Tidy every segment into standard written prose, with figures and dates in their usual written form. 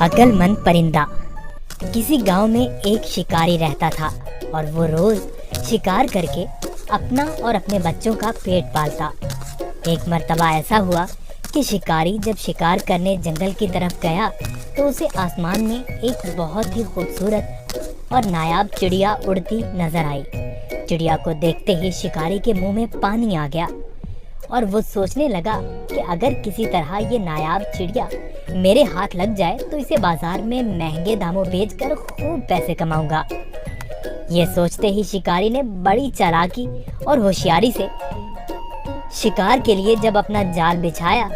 अक्लमंद परिंदा। किसी गांव में एक शिकारी रहता था और वो रोज शिकार करके अपना और अपने बच्चों का पेट पालता। एक मर्तबा ऐसा हुआ कि शिकारी जब शिकार करने जंगल की तरफ गया तो उसे आसमान में एक बहुत ही खूबसूरत और नायाब चिड़िया उड़ती नजर आई। चिड़िया को देखते ही शिकारी के मुंह में पानी आ गया और वो सोचने लगा कि अगर किसी तरह ये नायाब चिड़िया मेरे हाथ लग जाए तो इसे बाजार में महंगे दामों बेचकर खूब पैसे कमाऊंगा। ये सोचते ही शिकारी ने बड़ी चालाकी और होशियारी से शिकार के लिए जब अपना जाल बिछाया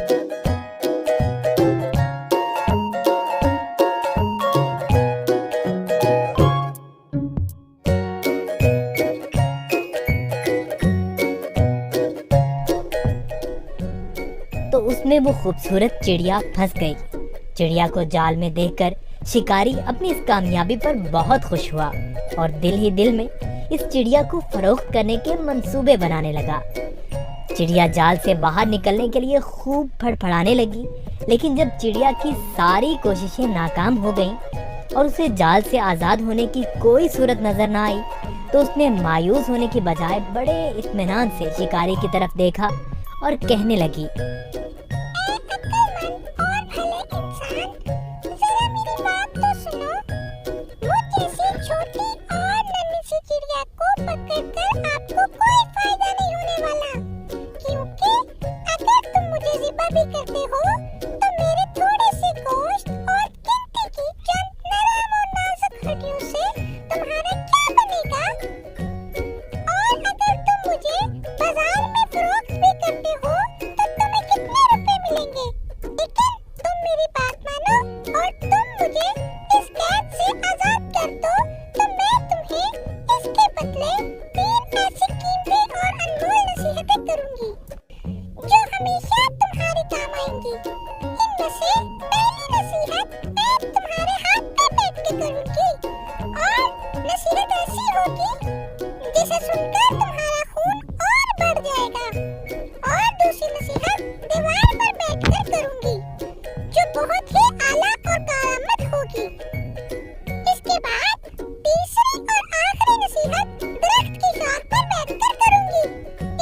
तो उसमें वो खूबसूरत चिड़िया फंस गई। चिड़िया को जाल में देखकर शिकारी अपनी इस कामयाबी पर बहुत खुश हुआ और दिल ही दिल में इस चिड़िया को फरोख्त करने के मंसूबे बनाने लगा। चिड़िया जाल से बाहर निकलने के लिए खूब फड़फड़ाने लगी, लेकिन जब चिड़िया की सारी कोशिशें नाकाम हो गईं और उसे जाल से आज़ाद होने की कोई सूरत नजर ना आई तो उसने मायूस होने की बजाय बड़े इत्मीनान से शिकारी की तरफ देखा और कहने लगी, भी करते हो तो मेरे थोड़े से गोश्त और गिनती की चंद नरम और नाजुक हड्डियों से तुम्हारा क्या बनेगा? और अगर तुम मुझे बाजार में फरोख्त भी करते हो तो तुम्हें कितने रुपए मिलेंगे? लेकिन तुम मेरी बात मानो और तुम मुझे इस कैद से आजाद कर दो तो मैं तुम्हें इसके बदले 3 ऐसी कीमती और अनमोल नसीहतें करूंगी जो हमेशा तुम्हारे काम आएंगी। इनमें से पहली नसीहत मैं तुम्हारे हाथ पर बैठ के करूंगी और नसीहत ऐसी होगी जिसे सुनकर तुम्हारा खून और बढ़ जाएगा। और दूसरी नसीहत दीवार पर बैठकर करूंगी जो बहुत ही आला और करामत होगी। इसके बाद तीसरी और आखिरी नसीहत दरख्त की शाख पर बैठकर करूंगी।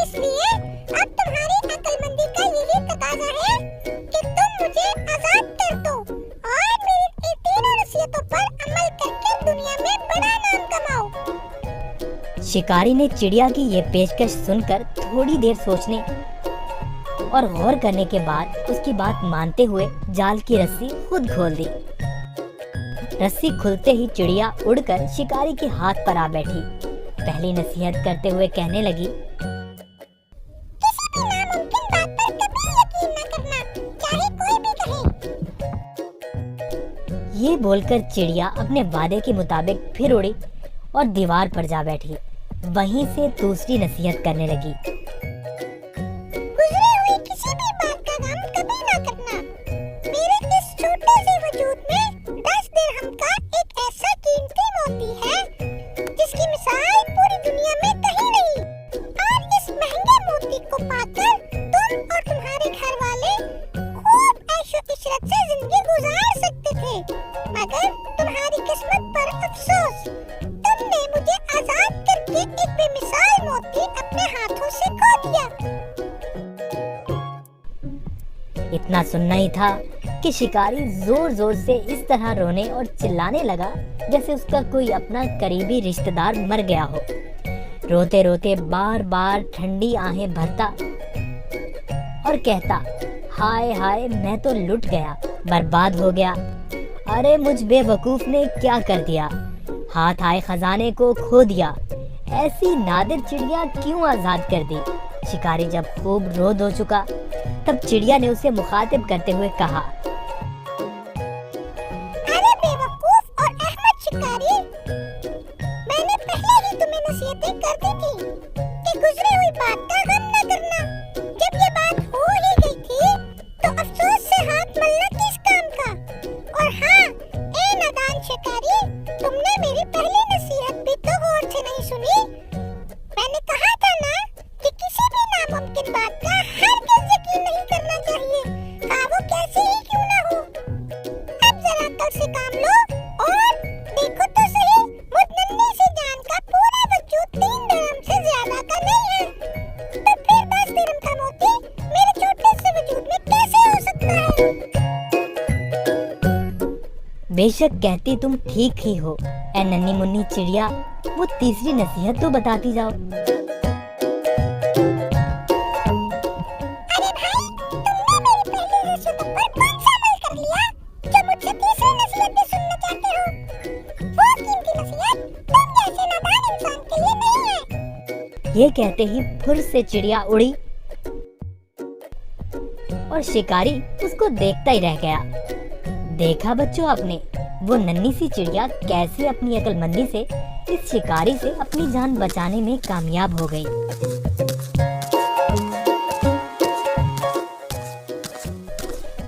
इसलिए अब तुम्हारी अक्लमंदी का यही तकाजा है कि तुम मुझे आजाद कर दो और मेरी इन तीनों नसीहतों पर अमल करके दुनिया में बड़ा नाम कमाओ। शिकारी ने चिड़िया की ये पेशकश सुनकर थोड़ी देर सोचने और गौर करने के बाद उसकी बात मानते हुए जाल की रस्सी खुद खोल दी। रस्सी खुलते ही चिड़िया उड़कर शिकारी के हाथ पर आ बैठी। पहली नसीहत करते हुए कहने लगी, ये बोलकर चिड़िया अपने वादे के मुताबिक फिर उड़ी और दीवार पर जा बैठी। वहीं से दूसरी नसीहत करने लगी, गुजरी हुई किसी भी बात का गम कभी ना करना। मेरे इस छोटे से वजूद में 10 दिरहम का एक ऐसा कीमती मोती है जिसकी मिसाल पूरी दुनिया में कहीं नहीं। और इस महंगे मोती को पाकर तुम और तुम्हारे घर वाले खूब ऐशो इशरत से जिंदगी गुजार सकते थे, मगर तुम्हारी किस्मत पर अफसोस, तुमने मुझे आजाद करके एक बेमिसाल मोती अपने हाथों से खो दिया। इतना सुनना ही था कि शिकारी जोर जोर से इस तरह रोने और चिल्लाने लगा जैसे उसका कोई अपना करीबी रिश्तेदार मर गया हो। रोते रोते बार बार ठंडी आहें भरता और कहता, हाय हाय मैं तो लुट गया, बर्बाद हो गया। अरे मुझ बेवकूफ ने क्या कर दिया, हाथ आए खजाने को खो दिया। ऐसी नादिर चिड़िया क्यों आजाद कर दी। शिकारी जब खूब रो धो चुका तब चिड़िया ने उसे मुखातिब करते हुए कहा, अरे बेवकूफ और अहमद शिकारी, मैंने पहले ही तुम्हें नसीहतें कर दी थी कि गुजरी हुई बात का गम न करना। जब ये बात हो ही गई थी तो अफसोस से हाथ मलना किस काम का। और हाँ, ए नादान शिकारी, तुमने मेरी पहली नसीहत भी तो गौर से नहीं सुनी। मैंने कहा था ना कि किसी भी नामुमकिन बात का हरगिज़ यकीन नहीं करना चाहिए, वो कैसी ही क्यों ना बेशक कहती तुम ठीक ही हो ए नन्ही मुन्नी चिड़िया, वो तीसरी नसीहत तो बताती जाओ। अरे भाई, तुमने मेरी पहली नसीहतों पर कौन सा अमल कर लिया जो मुझसे तीसरी नसीहत भी सुनना चाहते हो? वो कीमती नसीहत तुम जैसे नादान इंसान के लिए नहीं है। ये कहते ही फुर से चिड़िया उड़ी और शिकारी उसको देखता ही रह गया। देखा बच्चों आपने, वो नन्ही सी चिड़िया कैसे अपनी अक्लमंदी से इस शिकारी से अपनी जान बचाने में कामयाब हो गई।